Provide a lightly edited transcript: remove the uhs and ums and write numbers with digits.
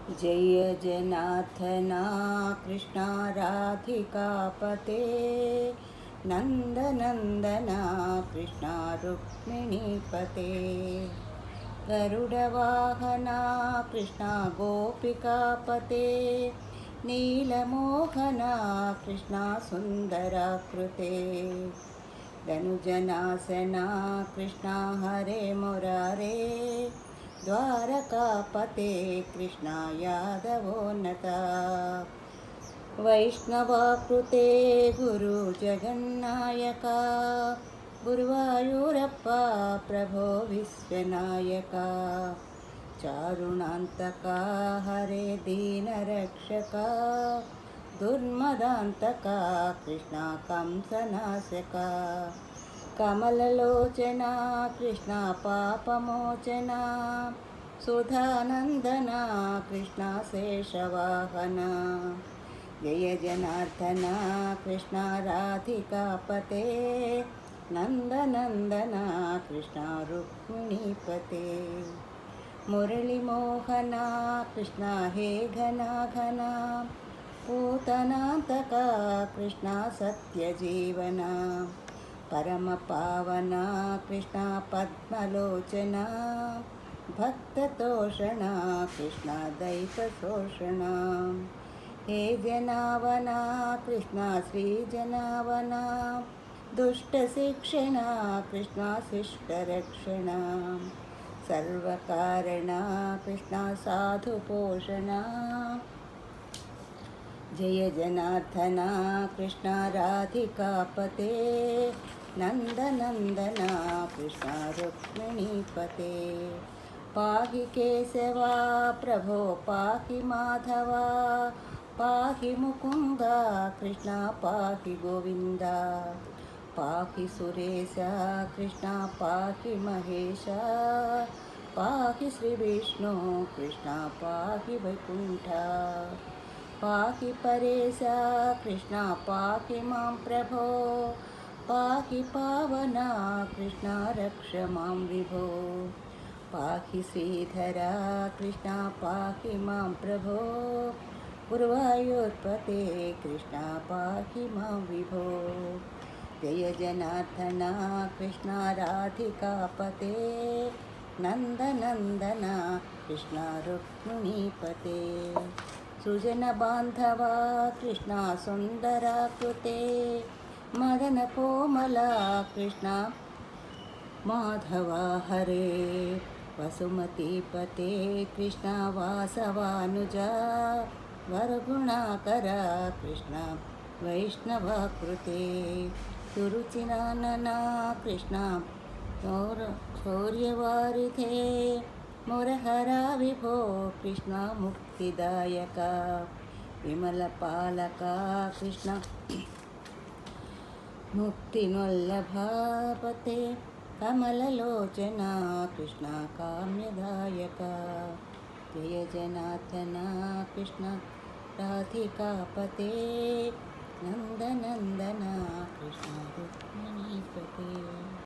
जय जनार्दना कृष्णा राधिकापते नन्दनन्दना कृष्णा रुक्मिणीपते गरुडवाहना कृष्णा गोपिकापते नीलमोहना कृष्णा सुन्दराकृते धनुजनासना कृष्णा हरे मुरारे द्वारकापते कृष्णा यादवोन्नता वैष्णवाकृते गुरुजगन्नायका गुरुवायूरप्पा प्रभो विश्वनायका चारुणान्तका हरे दीनरक्षका दुर्मदान्तका कृष्णा कंसनाशका कमललोचना कृष्णा पापमोचना सुधानन्दना कृष्णा शेषवाहना जय जनार्दना कृष्णा राधिकापते नन्दनन्दना कृष्णा रुक्मिणीपते मुरलीमोहना कृष्णा हे घना घना पूतनान्तका कृष्णा सत्यजीवना परमपावना कृष्णा पद्मलोचना भक्ततोषणा कृष्णा दैतशोषणा हे जनावना कृष्णा श्रीजनावना दुष्टशिक्षणा कृष्णा शिष्टरक्षणा सर्वकारणा कृष्णा साधुपोषणा जय जनार्दना कृष्णा राधिकापते नन्दनन्दना कृष्णा रुक्मिणीपते पाहि केशवा प्रभो पाहि माधवा पाहि मुकुन्दा कृष्णा पाहि गोविन्दा पाहि सुरेशा कृष्णा पाहि महेशा पाहि श्रीविष्णु कृष्णा पाहि वैकुण्ठा पाहि परेशा कृष्णा पाहि मां प्रभो पाहि पावना कृष्णा रक्ष मां विभो पाहि श्रीधरा कृष्णा पाहि मां प्रभो गुरुवायूर्पते कृष्णा पाहि मां विभो जय जनार्दना कृष्णा राधिकापते नन्दनन्दना कृष्णा रुक्मिणीपते सुजनबान्धवा कृष्णा सुन्दराकृते मदनकोमला कृष्णा माधवा हरे वसुमतीपते कृष्णा वासवानुजा वरगुणाकरा कृष्णा वैष्णवाकृते सुरुचिरानना कृष्णा शौर्यवारिधे मुरहरा विभो कृष्णा मुक्तिदायका विमलपालका कृष्णा मुक्तिनोल्लभापते कमललोचना कृष्णा काम्यदायका जय जनार्दना कृष्णा राधिकापते नन्दनन्दना कृष्णा रुक्मिणीपते।